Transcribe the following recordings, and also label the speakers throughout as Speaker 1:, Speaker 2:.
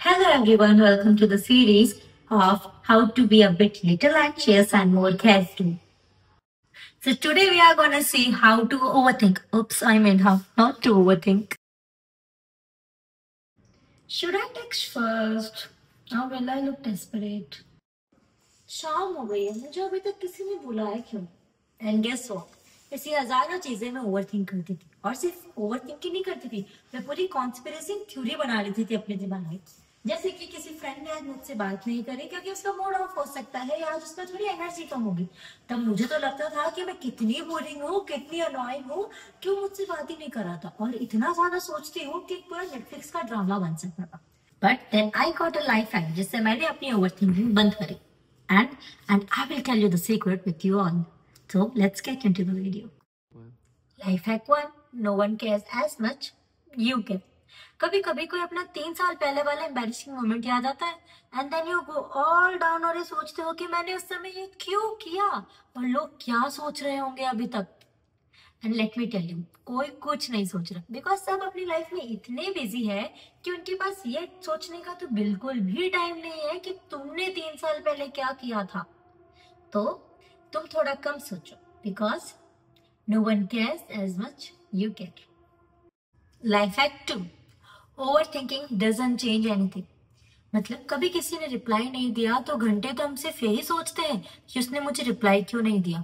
Speaker 1: Hello everyone, welcome to the series of how to be a bit little anxious and more carefree. So today we are going to see how to overthink. Oops, I mean how not to overthink. Should I text first? Or will I look desperate? शाम हो गई है, मुझे अभी तक किसी ने बुलाया क्यों? एंड गेस व्हाट, ऐसी हजारों चीजें मैं ओवरथिंक करती थी और सिर्फ ओवरथिंक ही नहीं करती थी, मैं पूरी कॉन्स्पिरेसी थ्योरी बना लेती थी अपने दिमाग में। जैसे कि किसी फ्रेंड ने आज मुझसे बात नहीं करी क्योंकि उसका मूड ऑफ हो सकता है या आज उसका थोड़ी एनर्जी कम होगी। तब मुझे तो लगता था कि मैं कितनी बोरिंग हूँ, कितनी अनोइंग हूँ, क्यों मुझसे बात ही नहीं कर रहा था, और इतना ज्यादा सोचती हूँ कि पूरा नेटफ्लिक्स का ड्रामा बन सकता था। But then I got a life hack जिससे मैंने अपनी ओवरथिंकिंग बंद करी। And I will tell you the secret with you all. So let's get into the video. Life hack 1. No one cares as much you care. कभी कभी कोई अपना 3 साल पहले वाला एम्बैरेसिंग मोमेंट याद आता है and then you go all down और ये सोचते हो कि मैंने उस समय ये क्यों किया और लोग क्या सोच रहे होंगे अभी तक। And let me tell you, कोई कुछ नहीं सोच रहा बिकॉज सब अपनी लाइफ में इतने बिजी है कि उनके पास ये सोचने का तो बिल्कुल भी टाइम नहीं है कि तुमने 3 साल पहले क्या किया था। तो तुम थोड़ा कम सोचो because no one cares as much you care. Life hack 2. Over thinking doesn't change anything. मतलब कभी किसी ने रिप्लाई नहीं दिया तो घंटे तो हम सिर्फ यही सोचते हैं कि उसने मुझे रिप्लाई क्यों नहीं दिया,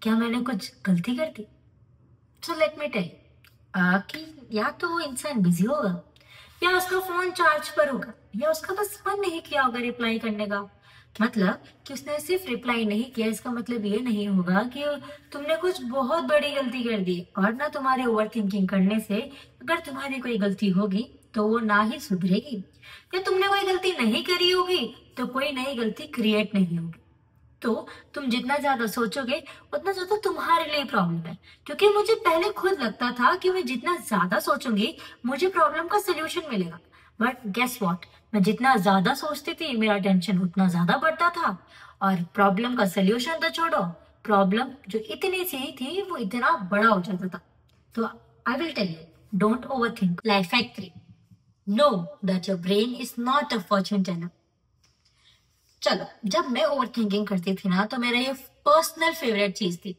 Speaker 1: क्या मैंने कुछ गलती कर दी। सो लेट मी टेल कि या तो वो इंसान बिजी होगा या उसका फोन चार्ज पर होगा या उसका बस मन नहीं किया होगा रिप्लाई करने का। मतलब कि उसने सिर्फ रिप्लाई नहीं किया इसका मतलब ये नहीं होगा कि तुमने कुछ बहुत बड़ी गलती कर दी, और ना तुम्हारे ओवर थिंकिंग करने से अगर तुम्हारी कोई गलती होगी तो वो ना ही सुधरेगी, या तुमने कोई गलती नहीं करी होगी तो कोई नई गलती क्रिएट नहीं होगी। तो तुम जितना ज्यादा सोचोगे उतना ज्यादा तुम्हारे लिए प्रॉब्लम है, क्योंकि मुझे पहले खुद लगता था कि मैं जितना ज्यादा सोचूंगी मुझे प्रॉब्लम का सोल्यूशन मिलेगा। बट गेस व्हाट, मैं जितना ज्यादा सोचती थी मेरा टेंशन उतना ज्यादा बढ़ता था, और प्रॉब्लम का सोल्यूशन तो छोड़ो, प्रॉब्लम जो इतनी सी थी वो इतना बड़ा हो जाता था। तो I will tell you, don't over think. Life hack 3. Know that your brain is not a fortune teller. चलो, जब मैं ओवर थिंकिंग करती थी ना तो मेरा ये पर्सनल फेवरेट चीज थी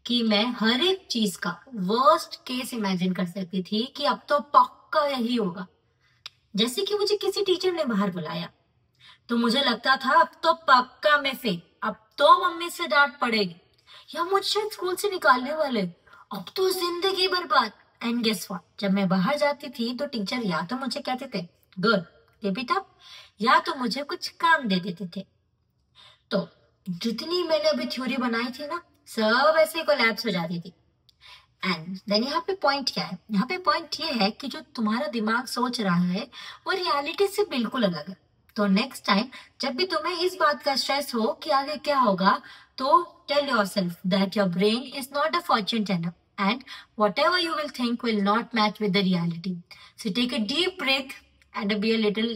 Speaker 1: कि मैं हर एक चीज का वर्स्ट केस इमेजिन कर सकती थी कि अब तो पक्का यही होगा। जैसे कि मुझे किसी टीचर ने बाहर बुलाया तो मुझे लगता था अब तो पक्का मैं फेल, अब तो मम्मी से डांट पड़ेगी, या मुझे शायद स्कूल से निकालने वाले, अब तो जिंदगी बर्बाद। एंड गेस व्हाट, जब मैं बाहर जाती थी तो टीचर या तो मुझे कहते थे गुड कीप इट अप, या तो मुझे कुछ काम दे देते थे। तो जितनी मैंने अभी थ्योरी बनाई थी ना सब ऐसे कोलैप्स हो जाती थी। एंड देन यहाँ पे पॉइंट क्या है, यहाँ पे पॉइंट ये है कि जो तुम्हारा दिमाग सोच रहा है वो रियलिटी से बिल्कुल अलग है। तो नेक्स्ट टाइम जब भी तुम्हें इस बात का स्ट्रेस हो कि आगे क्या होगा, तो tell yourself that your brain is not a fortune teller and whatever you will think will not match with the reality. So take a deep breath and be a little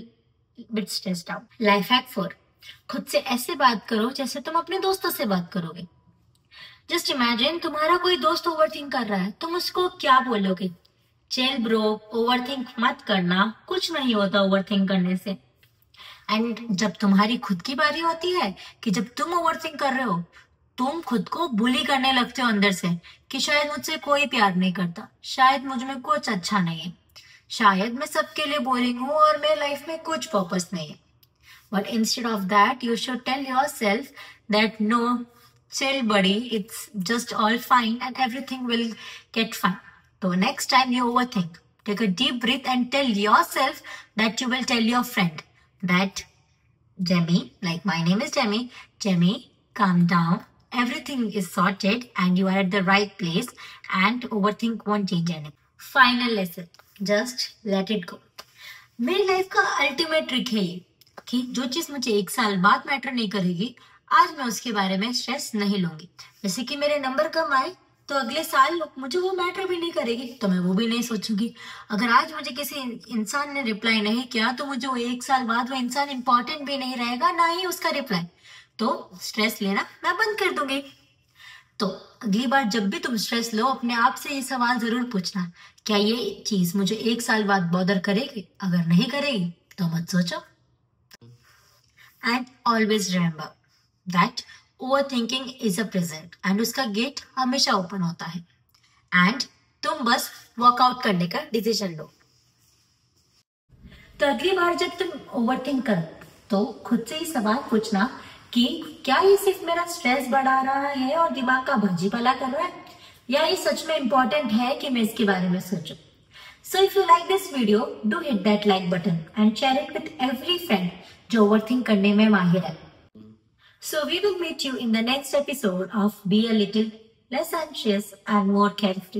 Speaker 1: bit stressed out. Life hack 4. खुद से ऐसे बात करो जैसे तुम अपने दोस्तों से बात करोगे। जस्ट इमेजिन तुम्हारा कोई दोस्त ओवरथिंक कर रहा है, तुम उसको क्या बोलोगे? चिल ब्रो, ओवरथिंक मत करना, कुछ नहीं होता ओवरथिंक करने से। एंड जब तुम्हारी खुद की बारी होती है कि जब तुम ओवरथिंक कर रहे हो, तुम खुद को बुली करने लगते हो अंदर से कि शायद मुझसे कोई प्यार नहीं करता, शायद मुझ में कुछ अच्छा नहीं है, शायद मैं सबके लिए बोरिंग हूँ और मेरे लाइफ में कुछ पर्पस नहीं है। But instead of that, you should tell yourself that no, chill buddy, it's just all fine and everything will get fine. So next time you overthink, take a deep breath and tell yourself that you will tell your friend that Jemmy, like my name is Jemmy, calm down. Everything is sorted and you are at the right place and overthink won't change anything. Final lesson, just let it go. मेरी life का ultimate trick है ये कि जो चीज मुझे 1 साल बाद मैटर नहीं करेगी, आज मैं उसके बारे में स्ट्रेस नहीं लूंगी। जैसे कि मेरे नंबर कम आए तो अगले साल मुझे वो मैटर भी नहीं करेगी तो मैं वो भी नहीं सोचूंगी। अगर आज मुझे किसी इंसान ने रिप्लाई नहीं किया तो मुझे वो 1 साल बाद वो इंसान इंपॉर्टेंट भी नहीं रहेगा, ना ही उसका रिप्लाई, तो स्ट्रेस लेना मैं बंद कर दूंगी। तो अगली बार जब भी तुम स्ट्रेस लो अपने आप से ये सवाल जरूर पूछना, क्या ये चीज मुझे 1 साल बाद बॉदर करेगी? अगर नहीं करेगी तो मत सोचो। And always remember that over thinking is a present and उसका गेट हमेशा ओपन होता है। एंड तुम बस वर्कआउट करने का डिसीजन लो। तो अगली बार जब तुम ओवरथिंक करो तो खुद से ही सवाल पूछना कि क्या ये सिर्फ मेरा स्ट्रेस बढ़ा रहा है और दिमाग का भजीपाला कर रहा है, या ये सच में इम्पोर्टेंट है कि मैं इसके बारे में सोचूं। So if you like this video, do hit that like button and share it with every friend जो ओवरथिंक करने में माहिर है। So we will meet you in the next episode of Be a Little Less Anxious and More Carefree.